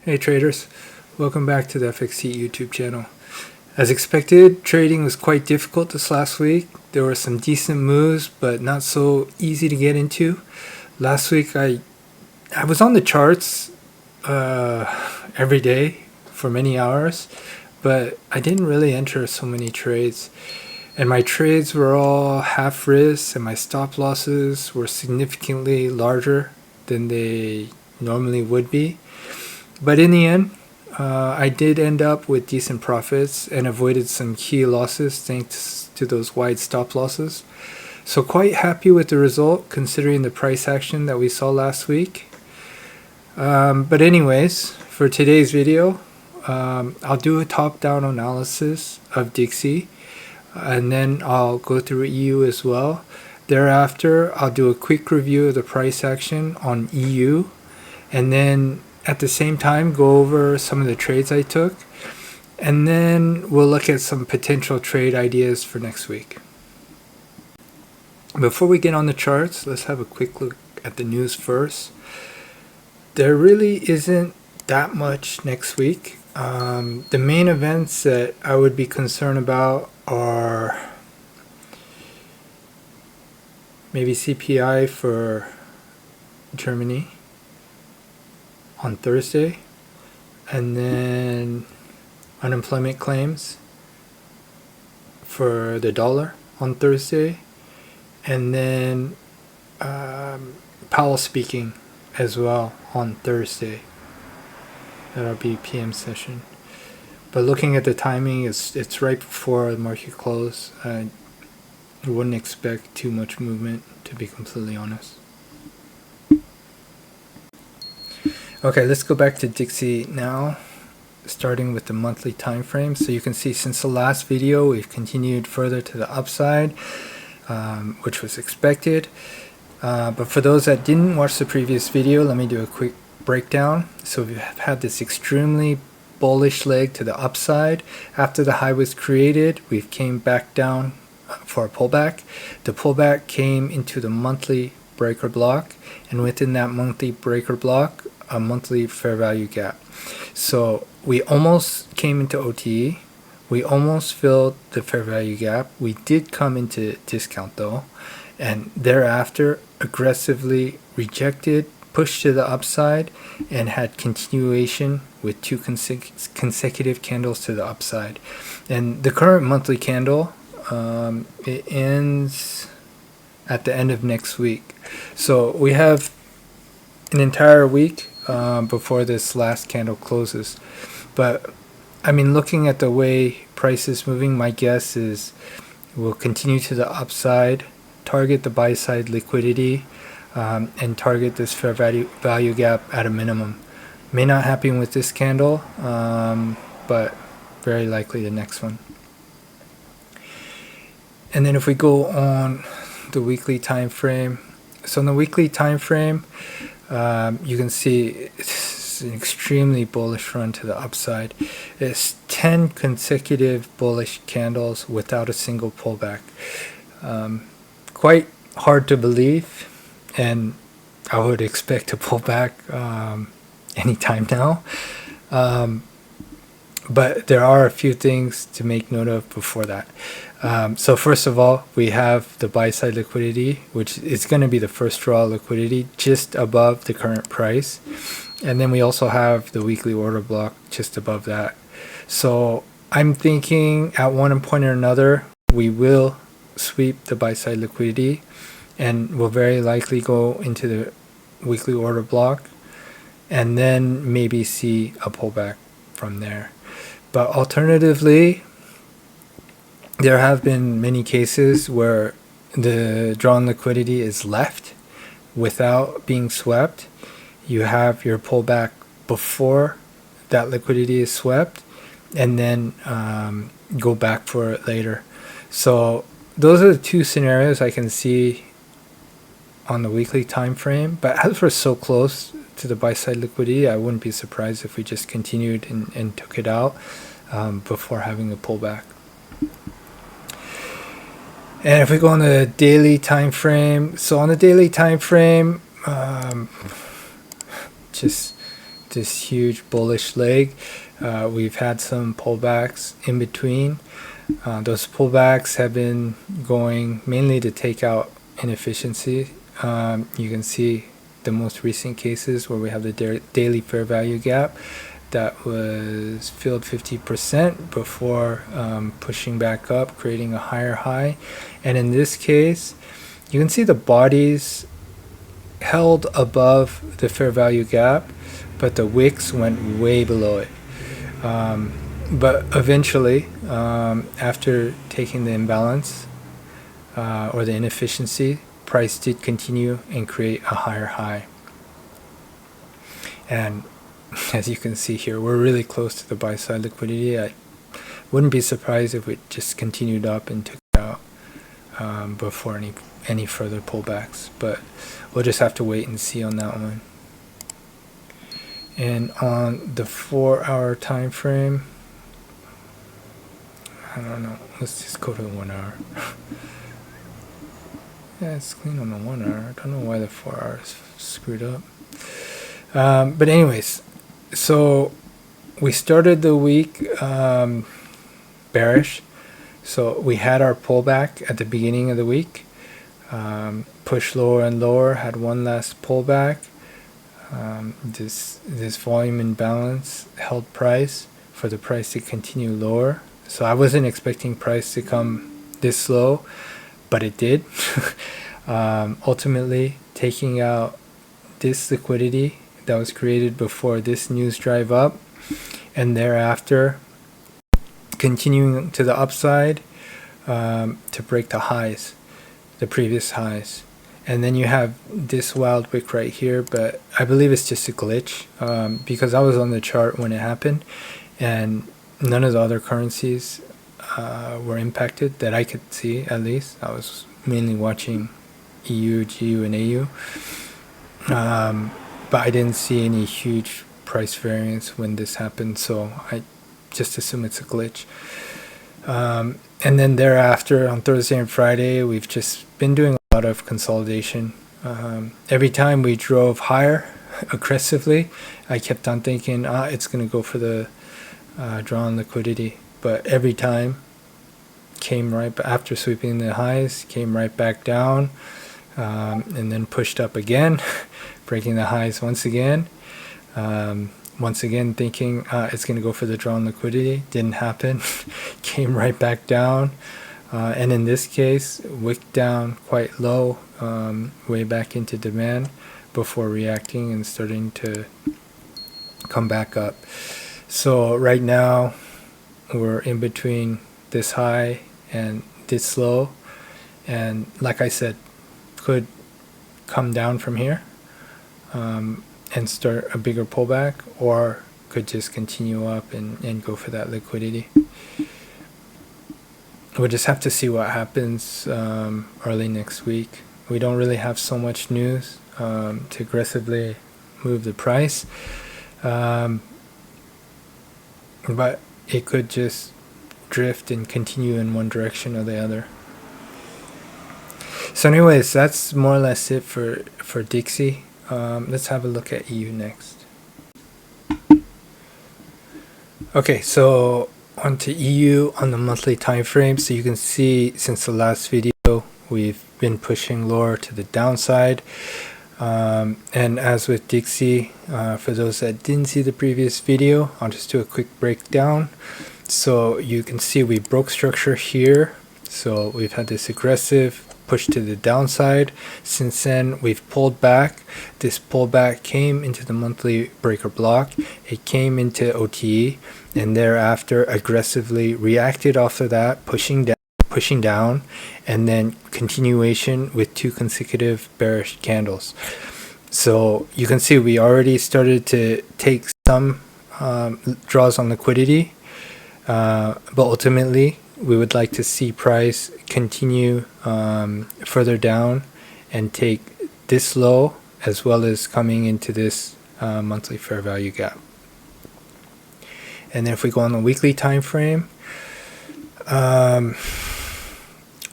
Hey traders, welcome back to the FXT YouTube channel. As expected, trading was quite difficult this last week. There were some decent moves, but not so easy to get into. Last week I was on the charts every day for many hours, but I didn't really enter so many trades. And my trades were all half risk, and my stop losses were significantly larger than they normally would be. But in the end, I did end up with decent profits and avoided some key losses thanks to those wide stop losses. So quite happy with the result considering the price action that we saw last week. But anyways, for today's video, I'll do a top-down analysis of DXY, and then I'll go through EU as well. Thereafter, I'll do a quick review of the price action on EU, and then at the same time go over some of the trades I took, and then we'll look at some potential trade ideas for next week. Before we get on the charts, let's have a quick look at the news first. There really isn't that much next week. The main events that I would be concerned about are maybe CPI for Germany on Thursday, and then unemployment claims for the dollar on Thursday, and then Powell speaking as well on Thursday. That'll be PM session. But looking at the timing, it's right before the market close. I wouldn't expect too much movement, to be completely honest. Okay, let's go back to DXY now, starting with the monthly time frame. So you can see since the last video, we've continued further to the upside, which was expected. But for those that didn't watch the previous video, let me do a quick breakdown. So we've had this extremely bullish leg to the upside. After the high was created, we came back down for a pullback. The pullback came into the monthly breaker block, and within that monthly breaker block, a monthly fair value gap. So we almost came into OTE. We almost filled the fair value gap. We did come into discount though, and thereafter aggressively rejected, pushed to the upside, and had continuation with two consecutive candles to the upside. And the current monthly candle, it ends at the end of next week. So we have an entire week before this last candle closes. But I mean, looking at the way price is moving, my guess is we'll continue to the upside, target the buy side liquidity, and target this fair value gap at a minimum. May not happen with this candle, but very likely the next one. And then if we go on the weekly time frame, so in the weekly time frame, you can see it's an extremely bullish run to the upside. It's 10 consecutive bullish candles without a single pullback. Quite hard to believe, and I would expect to pull back anytime now. But there are a few things to make note of before that. So first of all, we have the buy side liquidity, which is going to be the first draw liquidity just above the current price. And then we also have the weekly order block just above that. So I'm thinking at one point or another, we will sweep the buy side liquidity, and will very likely go into the weekly order block, and then maybe see a pullback from there. But alternatively, there have been many cases where the drawn liquidity is left without being swept. You have your pullback before that liquidity is swept, and then go back for it later. So those are the two scenarios I can see on the weekly time frame. But as we're so close to the buy side liquidity, I wouldn't be surprised if we just continued and took it out before having a pullback. And if we go on the daily time frame, so on the daily time frame, just this huge bullish leg. We've had some pullbacks in between. Those pullbacks have been going mainly to take out inefficiency. You can see the most recent cases where we have the daily fair value gap that was filled 50% before pushing back up, creating a higher high. And in this case, you can see the bodies held above the fair value gap, but the wicks went way below it. But eventually, after taking the imbalance or the inefficiency, price did continue and create a higher high. And as you can see here, we're really close to the buy side liquidity. I wouldn't be surprised if it just continued up and took it out before any further pullbacks, but we'll just have to wait and see on that one. And on the 4-hour time frame, I don't know, let's just go to the 1 hour. Yeah, it's clean on the 1 hour. I don't know why the 4 hours screwed up. But anyways, so we started the week bearish. So we had our pullback at the beginning of the week, pushed lower and lower, had one last pullback. This volume imbalance held price for the price to continue lower. So I wasn't expecting price to come this low, but it did. Ultimately, taking out this liquidity that was created before this news drive up, and thereafter continuing to the upside to break the highs, the previous highs. And then you have this wild wick right here, but I believe it's just a glitch because I was on the chart when it happened, and none of the other currencies were impacted that I could see, at least. I was mainly watching EU, GU, and AU. But I didn't see any huge price variance when this happened, so I just assume it's a glitch. And then thereafter, on Thursday and Friday, we've just been doing a lot of consolidation. Every time we drove higher aggressively, I kept on thinking, it's going to go for the drawn liquidity. But every time came right after sweeping the highs, came right back down, and then pushed up again, breaking the highs once again. Once again thinking it's going to go for the drawn liquidity. Didn't happen. Came right back down. And in this case, wicked down quite low, way back into demand before reacting and starting to come back up. So right now, we're in between this high and this low. And like I said, could come down from here and start a bigger pullback, or could just continue up and go for that liquidity. We'll just have to see what happens early next week. We don't really have so much news to aggressively move the price, but it could just drift and continue in one direction or the other. So anyways, that's more or less it for DXY. Let's have a look at EU next. Okay, so onto EU on the monthly time frame. So you can see since the last video, we've been pushing lower to the downside. And as with DXY, for those that didn't see the previous video, I'll just do a quick breakdown. So you can see we broke structure here. So we've had this aggressive push to the downside. Since then, we've pulled back. This pullback came into the monthly breaker block. It came into OTE, and thereafter aggressively reacted off of that, pushing down, and then continuation with 2 consecutive bearish candles. So you can see we already started to take some draws on liquidity, but ultimately we would like to see price continue further down and take this low, as well as coming into this monthly fair value gap. And then if we go on the weekly time frame,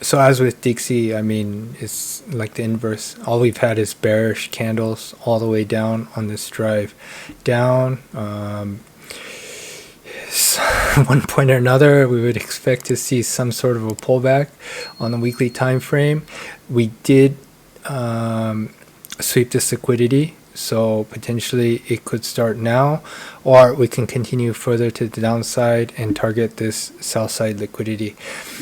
So as with Dixie, I mean, it's like the inverse. All we've had is bearish candles all the way down on this drive down. One point or another, we would expect to see some sort of a pullback on the weekly time frame. We did sweep this liquidity, so potentially it could start now, or we can continue further to the downside and target this sell side liquidity.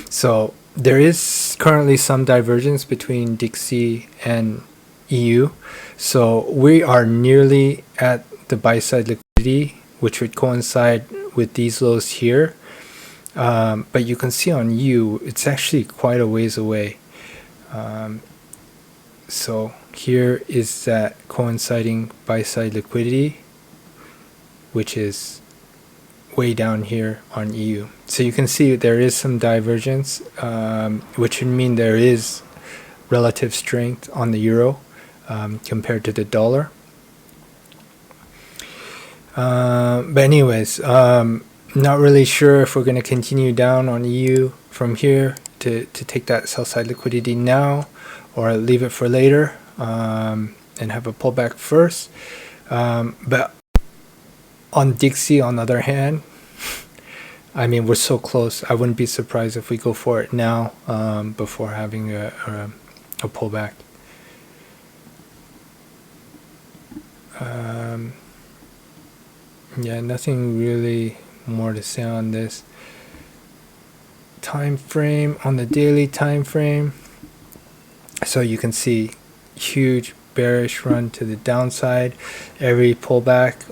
So there is currently some divergence between Dixie and EU, so we are nearly at the buy side liquidity, which would coincide with these lows here, but you can see on EU it's actually quite a ways away. So here is that coinciding buy side liquidity, which is way down here on EU. So you can see there is some divergence, which would mean there is relative strength on the euro compared to the dollar. But anyways, not really sure if we're going to continue down on EU from here to take that sell side liquidity now, or leave it for later and have a pullback first. But on Dixie, on the other hand, I mean, we're so close. I wouldn't be surprised if we go for it now before having a pullback. Yeah, nothing really more to say on this time frame. On the daily time frame, so you can see huge bearish run to the downside. Every pullback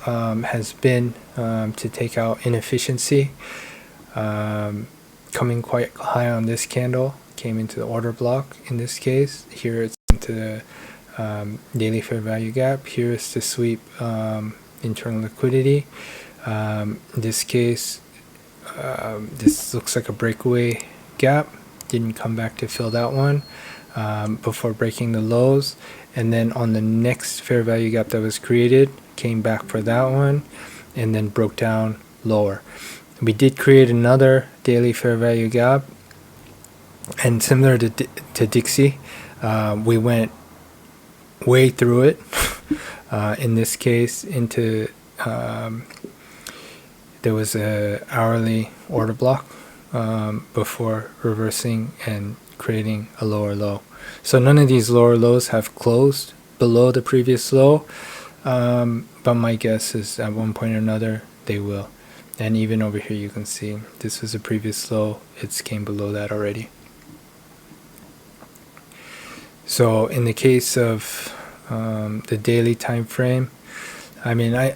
has been to take out inefficiency. Coming quite high on this candle, came into the order block. In this case, here it's into the daily fair value gap. Here is the sweep internal liquidity. In this case, this looks like a breakaway gap. Didn't come back to fill that one before breaking the lows, and then on the next fair value gap that was created, came back for that one and then broke down lower. We did create another daily fair value gap, and similar to Dixie, we went way through it. In this case, into there was a hourly order block before reversing and creating a lower low. So none of these lower lows have closed below the previous low, but my guess is at one point or another they will. And even over here you can see this was a previous low, it's came below that already. So in the case of the daily time frame, I mean, I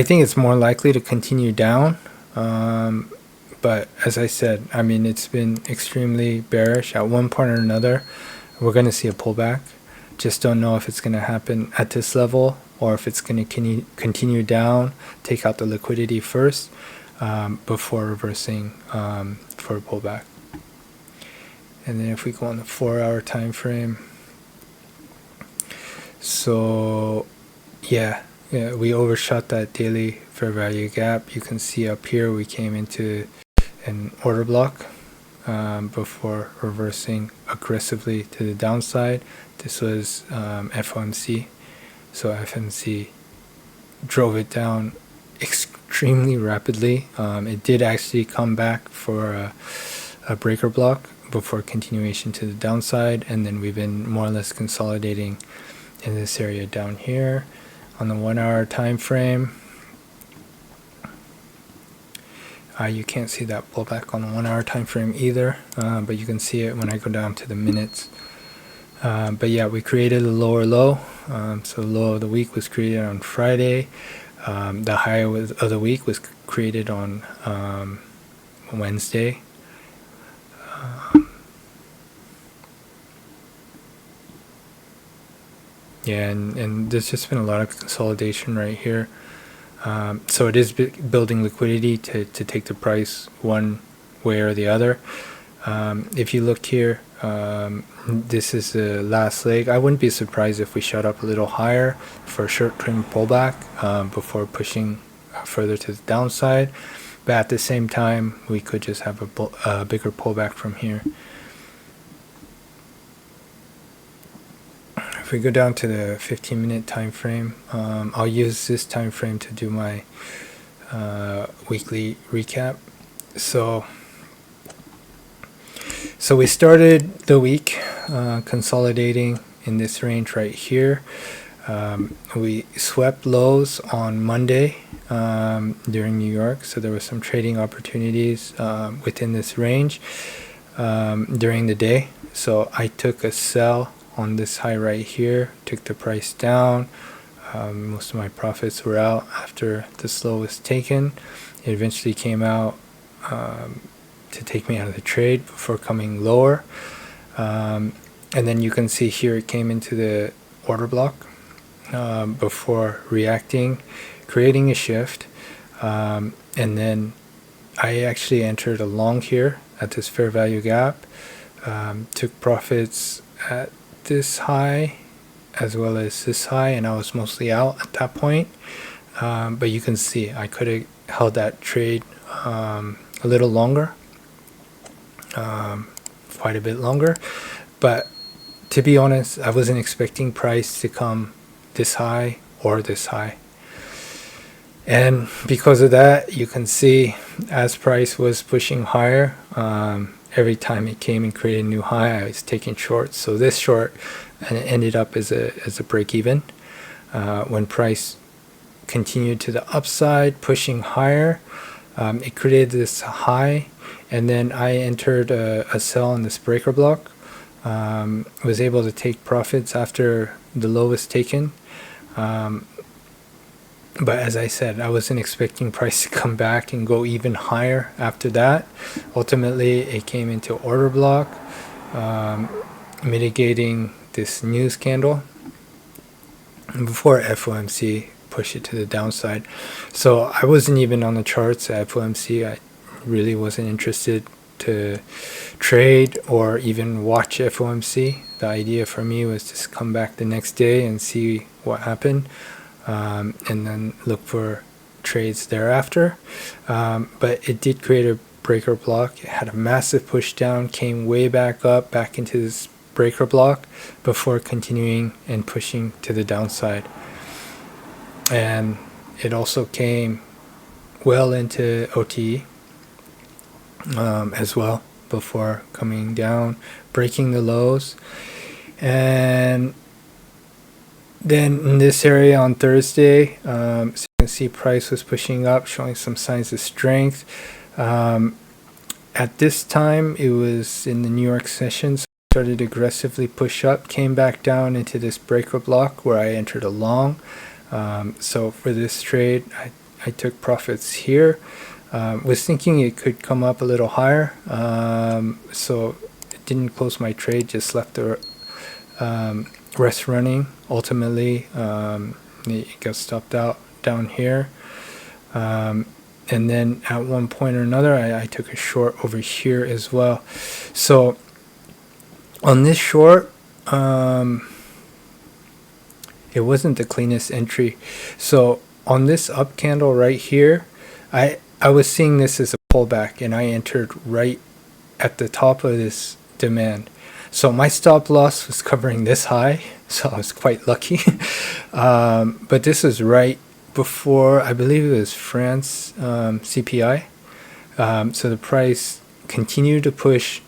think it's more likely to continue down, but as I said, I mean, it's been extremely bearish. At one point or another we're going to see a pullback. Just don't know if it's going to happen at this level or if it's going to continue down, take out the liquidity first before reversing for a pullback. And then if we go on the 4-hour time frame, so yeah, we overshot that daily fair value gap. You can see up here we came into an order block before reversing aggressively to the downside. This was FOMC, so FOMC drove it down extremely rapidly. It did actually come back for a breaker block before continuation to the downside, and then we've been more or less consolidating in this area down here. On the 1-hour time frame, you can't see that pullback on the 1-hour time frame either, but you can see it when I go down to the minutes. But yeah, we created a lower low. So the low of the week was created on Friday. The high of the week was created on Wednesday. Yeah, and there's just been a lot of consolidation right here. So it is building liquidity to take the price one way or the other. If you look here, this is the last leg. I wouldn't be surprised if we shot up a little higher for a short-term pullback before pushing further to the downside. But at the same time, we could just have a bigger pullback from here. if we go down to the 15-minute time frame, I'll use this time frame to do my weekly recap. So we started the week consolidating in this range right here. We swept lows on Monday during New York, so there were some trading opportunities within this range during the day. So I took a sell on this high right here, took the price down. Most of my profits were out after this low was taken. It eventually came out to take me out of the trade before coming lower. And then you can see here it came into the order block before reacting, creating a shift. And then I actually entered a long here at this fair value gap, took profits at this high as well as this high, and I was mostly out at that point. But you can see I could have held that trade a little longer, quite a bit longer. But to be honest, I wasn't expecting price to come this high or this high. And because of that, you can see as price was pushing higher, every time it came and created a new high, I was taking shorts. So this short ended up as a break even. When price continued to the upside, pushing higher, it created this high, and then I entered a sell on this breaker block. Was able to take profits after the low was taken. But as I said, I wasn't expecting price to come back and go even higher after that. Ultimately, it came into order block, mitigating this news candle before FOMC pushed it to the downside. So I wasn't even on the charts at FOMC. I really wasn't interested to trade or even watch FOMC. The idea for me was just come back the next day and see what happened. And then look for trades thereafter. But it did create a breaker block. It had a massive push down, came way back up, back into this breaker block before continuing and pushing to the downside. And it also came well into OTE as well before coming down, breaking the lows. And then in this area on Thursday, so you can see price was pushing up, showing some signs of strength. At this time, it was in the New York session, so it started to aggressively push up, came back down into this breaker block where I entered a long. So for this trade, I took profits here. Was thinking it could come up a little higher, so it didn't close my trade, just left the rest running. Ultimately, it got stopped out down here, and then at one point or another I took a short over here as well. So on this short, it wasn't the cleanest entry. So on this up candle right here, I was seeing this as a pullback, and I entered right at the top of this demand. So my stop loss was covering this high, so I was quite lucky. But this was right before, I believe it was France CPI. So the price continued to push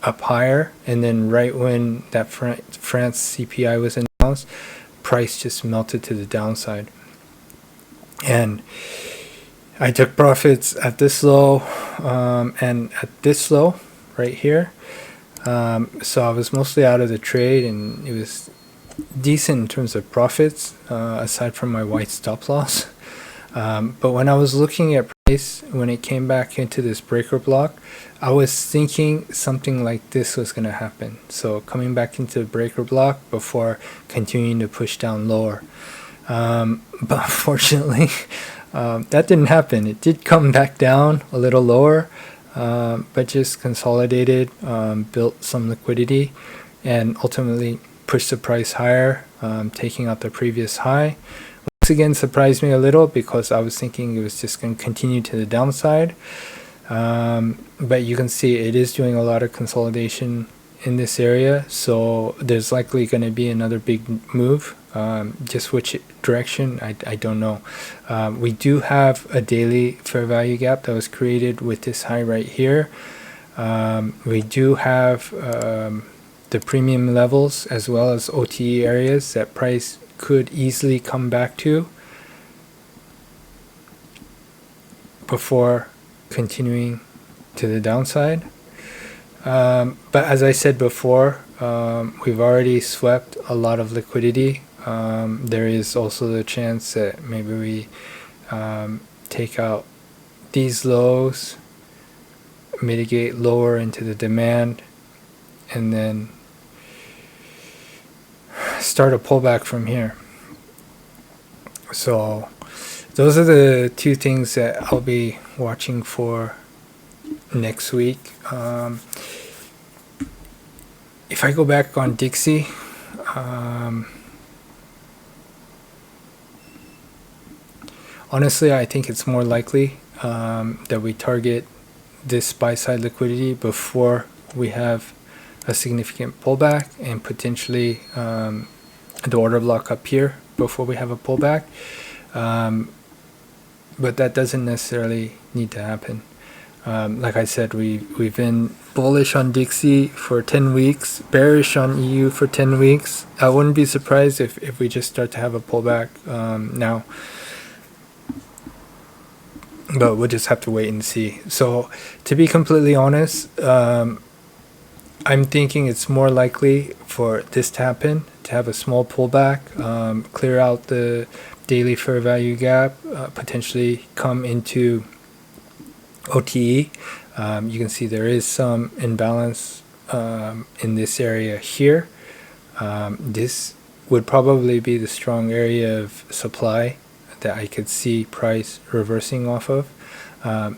up higher, and then right when that France CPI was announced, price just melted to the downside. And I took profits at this low and at this low right here. So I was mostly out of the trade, and it was decent in terms of profits, aside from my white stop loss. But when I was looking at price, when it came back into this breaker block, I was thinking something like this was going to happen. So coming back into the breaker block before continuing to push down lower. But unfortunately, that didn't happen. It did come back down a little lower, but just consolidated, built some liquidity, and ultimately pushed the price higher, taking out the previous high. Once again, surprised me a little because I was thinking it was just going to continue to the downside. But you can see it is doing a lot of consolidation in this area, so there's likely going to be another big move. Just which direction, I don't know. We do have a daily fair value gap that was created with this high right here. We do have the premium levels as well as OTE areas that price could easily come back to before continuing to the downside. But as I said before, we've already swept a lot of liquidity. There is also the chance that maybe we take out these lows, mitigate lower into the demand, and then start a pullback from here. So those are the two things that I'll be watching for next week. If I go back on DXY, honestly, I think it's more likely that we target this buy-side liquidity before we have a significant pullback, and potentially the order block up here before we have a pullback. But that doesn't necessarily need to happen. Like I said, we've been bullish on DXY for 10 weeks, bearish on EU for 10 weeks. I wouldn't be surprised if we just start to have a pullback now. But we'll just have to wait and see. So to be completely honest, I'm thinking it's more likely for this to happen, to have a small pullback, clear out the daily fair value gap, potentially come into OTE. You can see there is some imbalance in this area here. This would probably be the strong area of supply that I could see price reversing off of,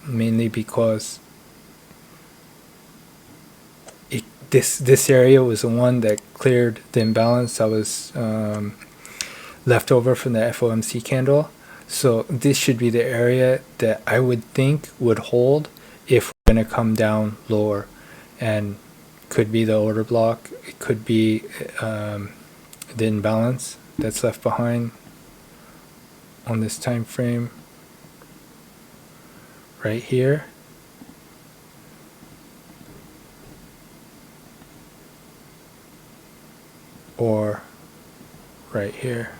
mainly because this area was the one that cleared the imbalance that was left over from the FOMC candle. So this should be the area that I would think would hold if we're going to come down lower, and could be the order block, it could be the imbalance that's left behind on this time frame right here. Or right here.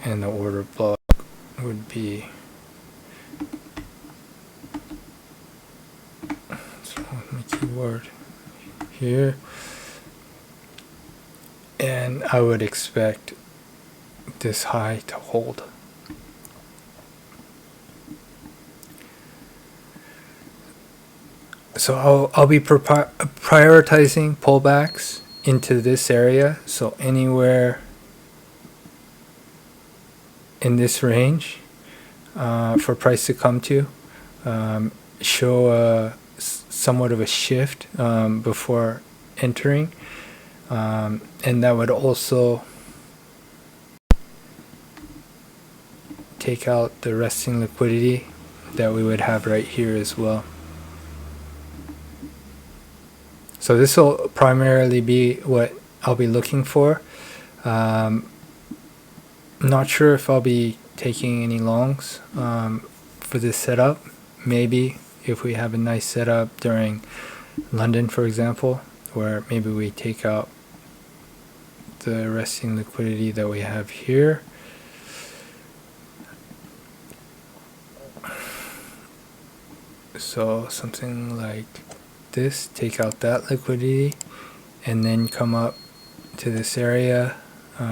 And the order block would be, so my keyword here, and I would expect this high to hold. So I'll be prioritizing pullbacks into this area. So anywhere in this range for price to come to, show somewhat of a shift before entering, and that would also take out the resting liquidity that we would have right here as well. So this will primarily be what I'll be looking for. Not sure if I'll be taking any longs for this setup. Maybe if we have a nice setup during London, for example, where maybe we take out the resting liquidity that we have here. So something like this, take out that liquidity, and then come up to this area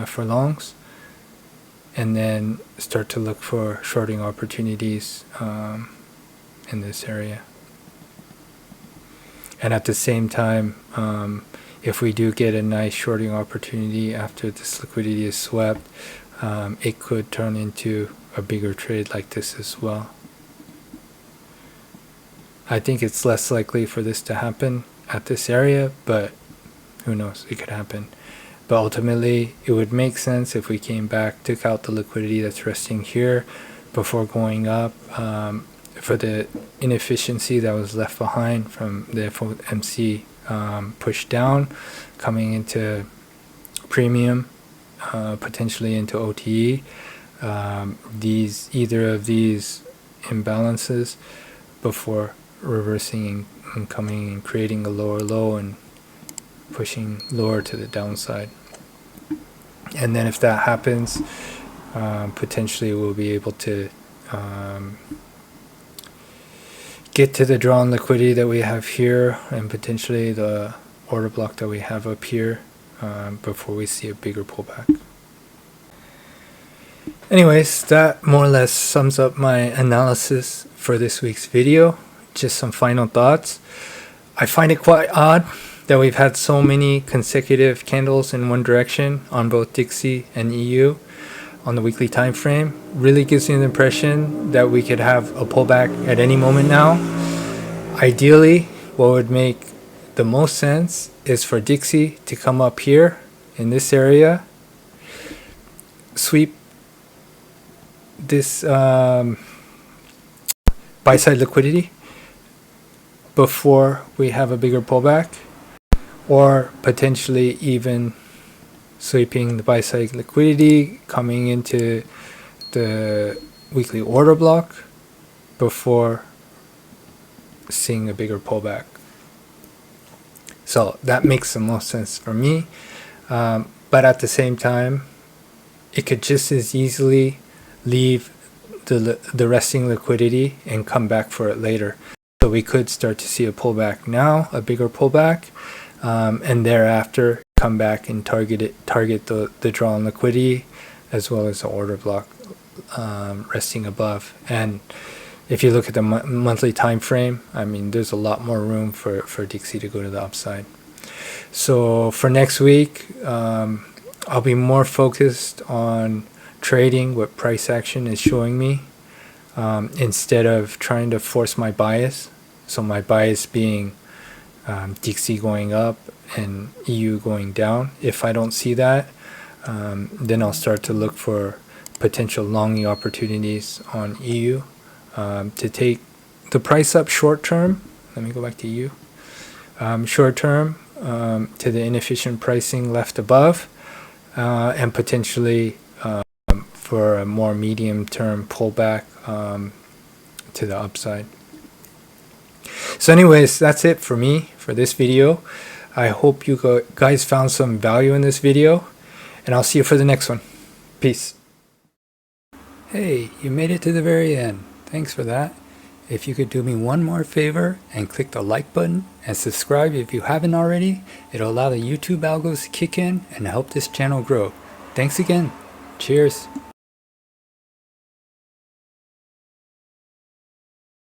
for longs, and then start to look for shorting opportunities in this area. And at the same time, if we do get a nice shorting opportunity after this liquidity is swept, it could turn into a bigger trade like this as well. I think it's less likely for this to happen at this area, but who knows, it could happen. But ultimately, it would make sense if we came back, took out the liquidity that's resting here before going up, for the inefficiency that was left behind from the FOMC push down, coming into premium, potentially into OTE. Either of these imbalances before reversing and coming and creating a lower low and pushing lower to the downside. And then if that happens, potentially we'll be able to get to the drawn liquidity that we have here and potentially the order block that we have up here before we see a bigger pullback. Anyways, that more or less sums up my analysis for this week's video. Just some final thoughts. I find it quite odd that we've had so many consecutive candles in one direction on both DXY and EU on the weekly time frame. Really gives me the impression that we could have a pullback at any moment now. Ideally, what would make the most sense is for DXY to come up here in this area, sweep this buy side liquidity before we have a bigger pullback, or potentially even sweeping the buy side liquidity coming into the weekly order block before seeing a bigger pullback. So that makes the most sense for me, but at the same time it could just as easily leave the resting liquidity and come back for it later. So we could start to see a pullback now, a bigger pullback, and thereafter come back and target the drawn liquidity as well as the order block resting above. And if you look at the monthly time frame, I mean, there's a lot more room for DXY to go to the upside. So for next week, I'll be more focused on trading what price action is showing me, instead of trying to force my bias. So my bias being DXY going up and EU going down. If I don't see that, then I'll start to look for potential longing opportunities on EU to take the price up short term. Let me go back to EU. Short term to the inefficient pricing left above, and potentially for a more medium term pullback to the upside. So anyways, that's it for me for this video. I hope you guys found some value in this video, and I'll see you for the next one. Peace. Hey, you made it to the very end. Thanks for that. If you could do me one more favor and click the like button and subscribe if you haven't already, it'll allow the YouTube algos to kick in and help this channel grow. Thanks again. Cheers.